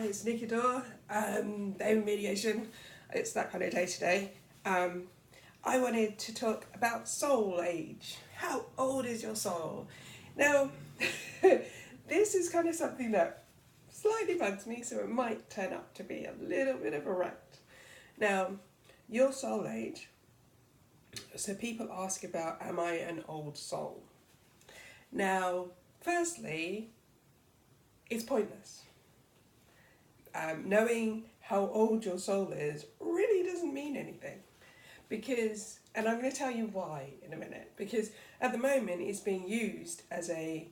It's Nikki Dore, David Mediation. It's that kind of day today. I wanted to talk about soul age. How old is your soul? Now, this is kind of something that slightly bugs me, so it might turn up to be a little bit of a rant. Now, your soul age. So people ask about, am I an old soul? Now, firstly, it's pointless. Knowing how old your soul is really doesn't mean anything. Because, and I'm going to tell you why in a minute, because at the moment it's being used as I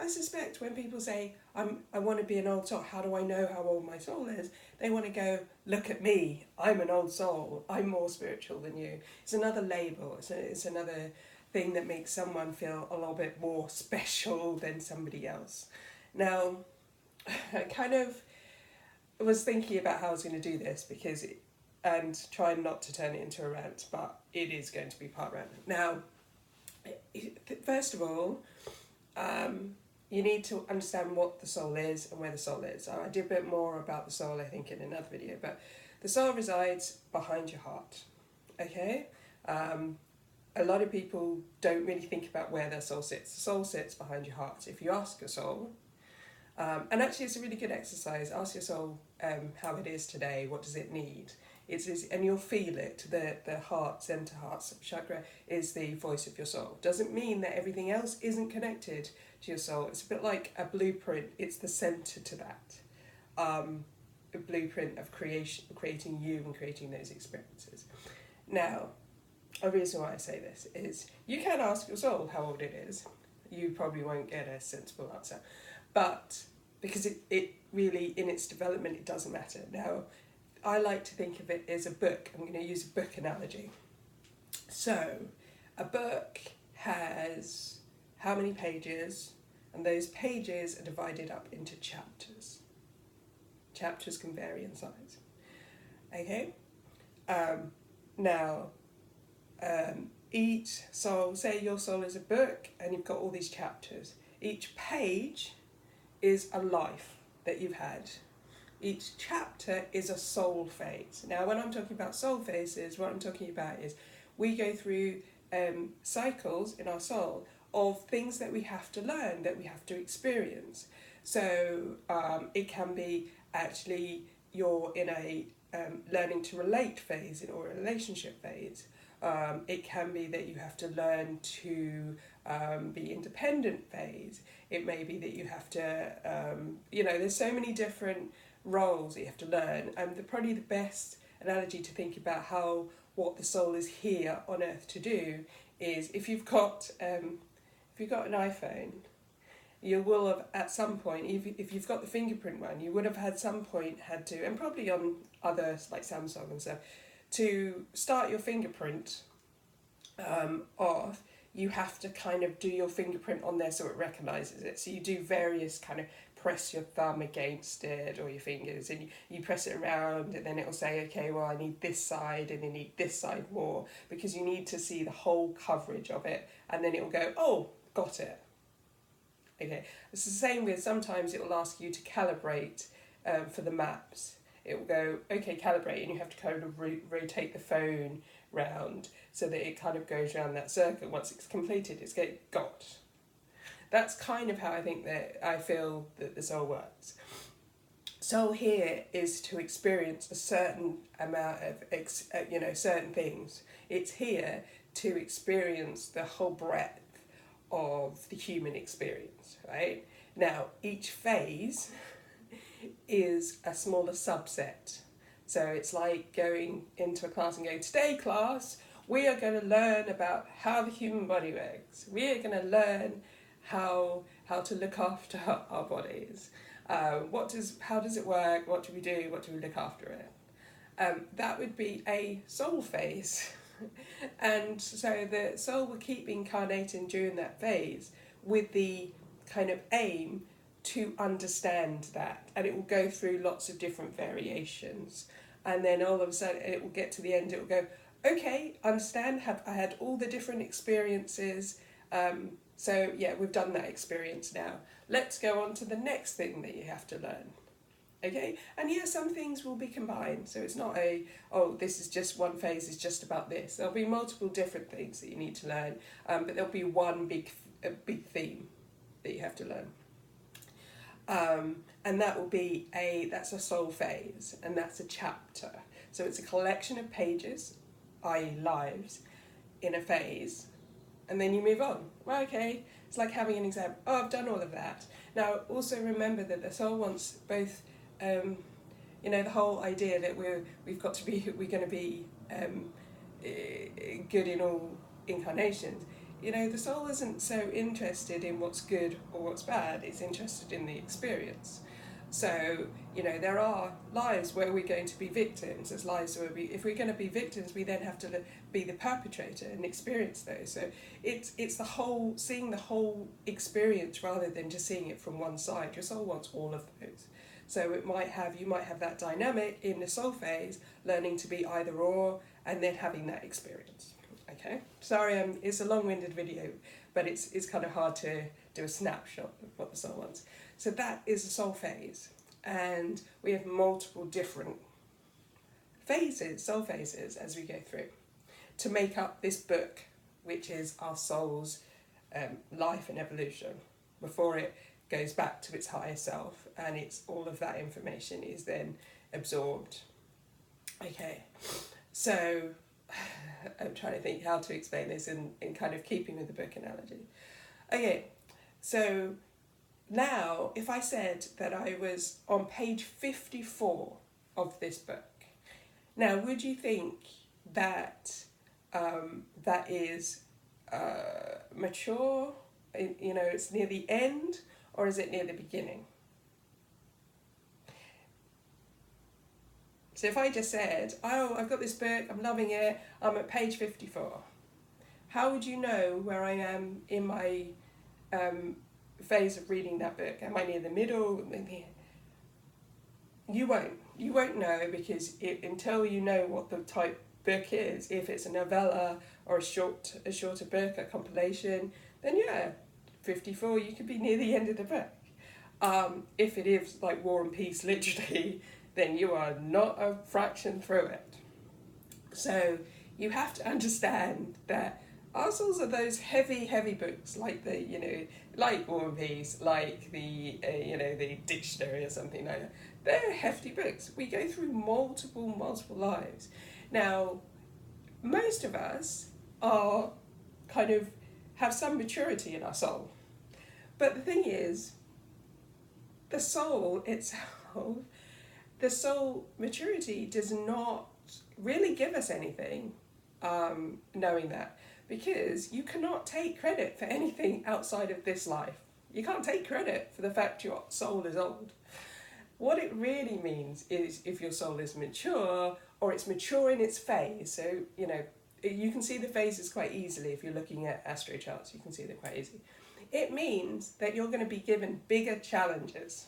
suspect when people say, I want to be an old soul, how do I know how old my soul is? They want to go, look at me, I'm an old soul, I'm more spiritual than you. It's another label, it's another thing that makes someone feel a little bit more special than somebody else. Now, I kind of was thinking about how I was going to do this and trying not to turn it into a rant, but it is going to be part rant. Now, first of all, you need to understand what the soul is and where the soul is. I did a bit more about the soul, I think, in another video, but the soul resides behind your heart, okay? A lot of people don't really think about where their soul sits. The soul sits behind your heart. If you ask your soul, and actually it's a really good exercise, ask your soul how it is today, what does it need? And you'll feel it. The heart, center heart chakra is the voice of your soul. Doesn't mean that everything else isn't connected to your soul. It's a bit like a blueprint. It's the center to that. A blueprint of creating you and creating those experiences. Now, a reason why I say this is you can ask your soul how old it is. You probably won't get a sensible answer. But because it really, in its development, it doesn't matter. Now, I like to think of it as a book. I'm going to use a book analogy. So, a book has how many pages? And those pages are divided up into chapters. Chapters can vary in size. Okay? Each soul, say your soul is a book and you've got all these chapters. Each page is a life that you've had. Each chapter is a soul phase. Now, when I'm talking about soul phases, what I'm talking about is we go through cycles in our soul of things that we have to learn, that we have to experience. So it can be actually you're in a learning to relate phase or a relationship phase. It can be that you have to learn to be independent phase. It may be that you have to, there's so many different roles that you have to learn. And probably the best analogy to think about what the soul is here on earth to do is if you've got an iPhone, you will have at some point, if you've got the fingerprint one, you would have at some point had to, and probably on others like Samsung and stuff, to start your fingerprint off, you have to kind of do your fingerprint on there so it recognises it. So you do various kind of press your thumb against it or your fingers and you press it around and then it'll say, okay, well, I need this side and I need this side more because you need to see the whole coverage of it and then it'll go, oh, got it. Okay, it's the same with sometimes it will ask you to calibrate for the maps. It will go, okay, calibrate, and you have to kind of rotate the phone round so that it kind of goes around that circle. Once it's completed, it's got. That's kind of how I feel that the soul works. Soul here is to experience a certain amount of, certain things. It's here to experience the whole breadth of the human experience, right? Now, each phase is a smaller subset. So it's like going into a class and going, today class, we are going to learn about how the human body works. We are going to learn how to look after our bodies. How does it work? What do we do? What do we look after it? That would be a soul phase. And so the soul will keep incarnating during that phase with the kind of aim to understand that, and it will go through lots of different variations, and then all of a sudden it will get to the end, it will go, okay, understand, I had all the different experiences, so yeah, we've done that experience now, let's go on to the next thing that you have to learn. Okay, and yeah, some things will be combined. So it's not a, oh, this is just one phase is just about this. There'll be multiple different things that you need to learn, but there'll be one big theme that you have to learn. And that will be that's a soul phase, and that's a chapter. So it's a collection of pages, i.e. lives, in a phase, and then you move on. Well, okay, it's like having an exam. Oh, I've done all of that. Now, also remember that the soul wants both, the whole idea that we're going to be good in all incarnations. The soul isn't so interested in what's good or what's bad, it's interested in the experience. So, there are lives where we're going to be victims. There's lives where if we're going to be victims, we then have to be the perpetrator and experience those. So it's the whole, seeing the whole experience rather than just seeing it from one side. Your soul wants all of those. So you might have that dynamic in the soul phase, learning to be either or, and then having that experience. Okay, sorry, it's a long-winded video, but it's kind of hard to do a snapshot of what the soul wants. So that is the soul phase, and we have multiple different soul phases, as we go through, to make up this book, which is our soul's life and evolution, before it goes back to its higher self, and it's all of that information is then absorbed. Okay, so I'm trying to think how to explain this in kind of keeping with the book analogy. Okay, so now if I said that I was on page 54 of this book, now would you think that that is mature, it's near the end, or is it near the beginning? So if I just said, oh, I've got this book, I'm loving it, I'm at page 54, how would you know where I am in my phase of reading that book? Am I near the middle? You won't know, because until you know what the type book is, if it's a novella or a shorter book, a compilation, then yeah, 54, you could be near the end of the book. If it is like War and Peace, literally, then you are not a fraction through it. So you have to understand that our souls are those heavy books, like like War and Peace, like the dictionary or something like that. They're hefty books. We go through multiple lives. Now, most of us are kind of have some maturity in our soul. But the thing is, the soul itself, the soul maturity does not really give us anything, knowing that, because you cannot take credit for anything outside of this life. You can't take credit for the fact your soul is old. What it really means is if your soul is mature, or it's mature in its phase. So, you can see the phases quite easily if you're looking at astro charts. You can see them quite easily. It means that you're going to be given bigger challenges.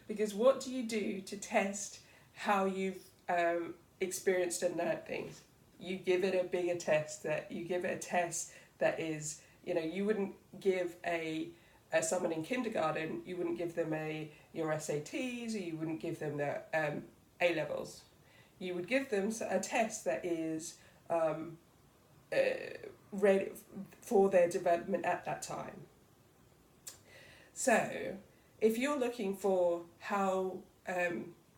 Because what do you do to test how you've experienced and learned things? You give it a bigger test. That is, you wouldn't give someone in kindergarten, you wouldn't give them your SATs, or you wouldn't give them their A levels. You would give them a test that is ready for their development at that time. So, if you're looking for how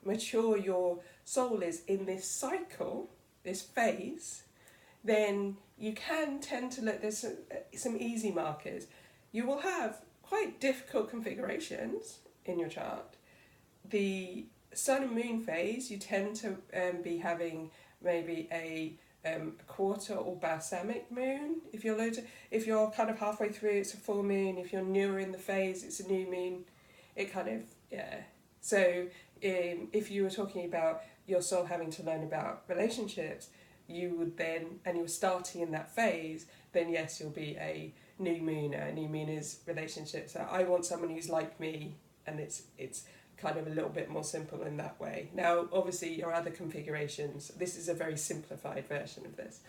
mature your soul is in this cycle, this phase, then you can tend to look, there's some easy markers. You will have quite difficult configurations in your chart. The sun and moon phase, you tend to be having maybe a quarter or balsamic moon. If you're kind of halfway through, it's a full moon. If you're newer in the phase, it's a new moon. It kind of, yeah. So if you were talking about your soul having to learn about relationships, you would then, and you were starting in that phase, then yes, you'll be a new moon. A new moon is relationships. So I want someone who's like me, and it's kind of a little bit more simple in that way. Now, obviously, your other configurations, this is a very simplified version of this.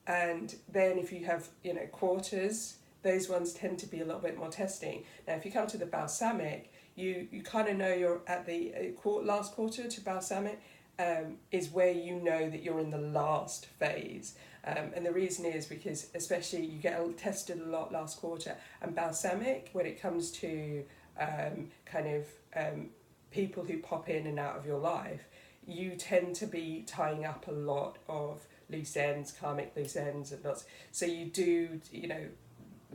And then if you have, quarters, those ones tend to be a little bit more testing. Now, if you come to the balsamic, you kind of know you're at the last quarter to balsamic, is where you know that you're in the last phase. And the reason is because especially you get tested a lot last quarter, and balsamic, when it comes to people who pop in and out of your life, you tend to be tying up a lot of loose ends, karmic loose ends and lots. So you do,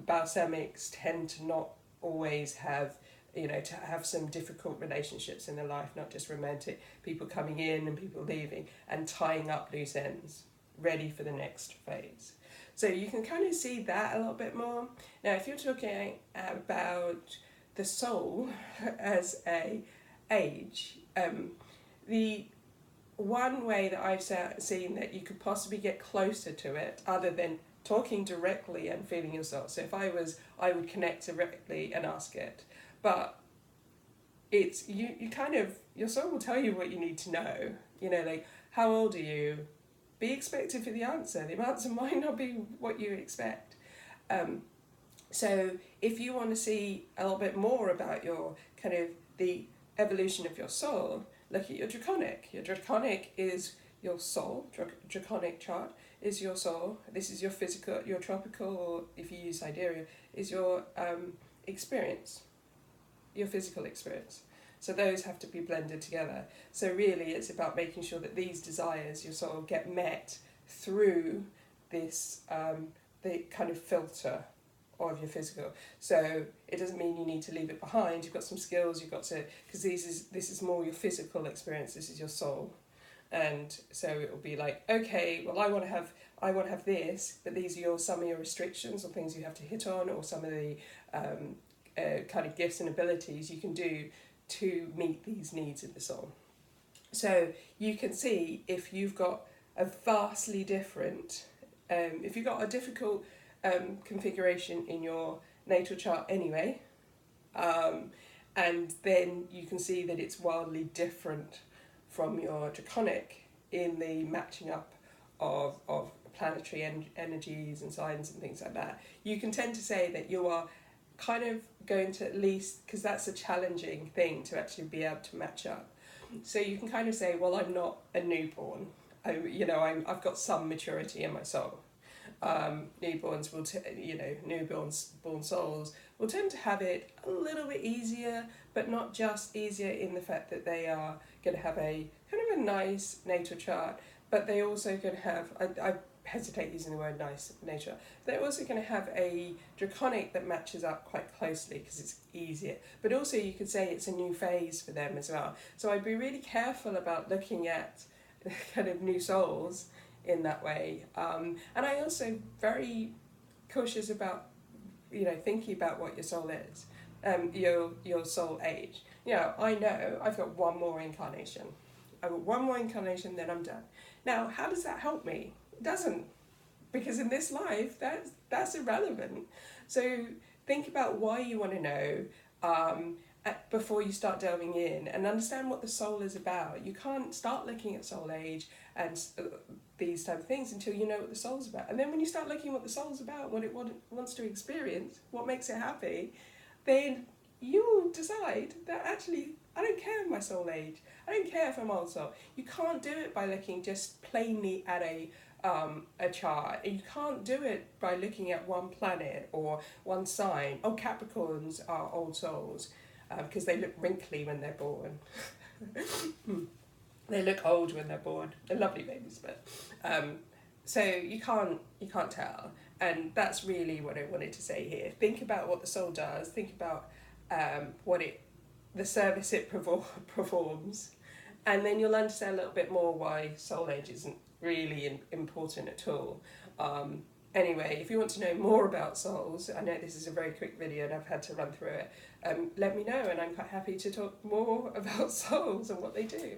balsamics tend to not always have, to have some difficult relationships in their life, not just romantic, people coming in and people leaving, and tying up loose ends, ready for the next phase. So you can kind of see that a little bit more. Now, if you're talking about the soul as a age, the one way that I've seen that you could possibly get closer to it, other than talking directly and feeling your soul. So if I would connect directly and ask it. But it's, you kind of, your soul will tell you what you need to know. Like, how old are you? Be expected for the answer. The answer might not be what you expect. So if you want to see a little bit more about your the evolution of your soul, look at your draconic. Your draconic is your soul. Draconic chart is your soul. This is your physical, your tropical, or if you use sidereal, is your experience, your physical experience. So those have to be blended together. So really it's about making sure that these desires, your soul, get met through this, the kind of filter of your physical. So it doesn't mean you need to leave it behind. You've got some skills, you've got to, because this is more your physical experience, this is your soul. And so it will be like, okay, well I want to have this, but these are some of your restrictions or things you have to hit on, or some of the kind of gifts and abilities you can do to meet these needs of the soul. So you can see if you've got a vastly different, if you've got a difficult configuration in your natal chart anyway, and then you can see that it's wildly different from your draconic in the matching up of planetary energies and signs and things like that. You can tend to say that you are kind of going to, at least, because that's a challenging thing to actually be able to match up. So you can kind of say, well, I'm not a newborn. I've got some maturity in my soul. Newborns will, born souls will tend to have it a little bit easier, but not just easier in the fact that they are going to have a kind of a nice natal chart, but they also going to have, I hesitate using the word nice nature, they're also going to have a draconic that matches up quite closely because it's easier, but also you could say it's a new phase for them as well. So I'd be really careful about looking at kind of new souls in that way, and I also very cautious about thinking about what your soul is, your soul age. I know I've got one more incarnation. I've got one more incarnation, then I'm done. Now, how does that help me? It doesn't, because in this life that's irrelevant. So think about why you want to know before you start delving in, and understand what the soul is about. You can't start looking at soul age and these type of things until you know what the soul's about. And then when you start looking at what the soul's about, what it wants to experience, what makes it happy, then you will decide that actually I don't care my soul age. I don't care if I'm old soul. You can't do it by looking just plainly at a chart. You can't do it by looking at one planet or one sign. Oh, Capricorns are old souls because they look wrinkly when they're born. They look old when they're born. They're lovely babies, but so you can't tell. And that's really what I wanted to say here. Think about what the soul does. Think about the service it performs, and then you'll understand a little bit more why soul age isn't really important at all. Anyway, if you want to know more about souls, I know this is a very quick video and I've had to run through it, let me know, and I'm quite happy to talk more about souls and what they do.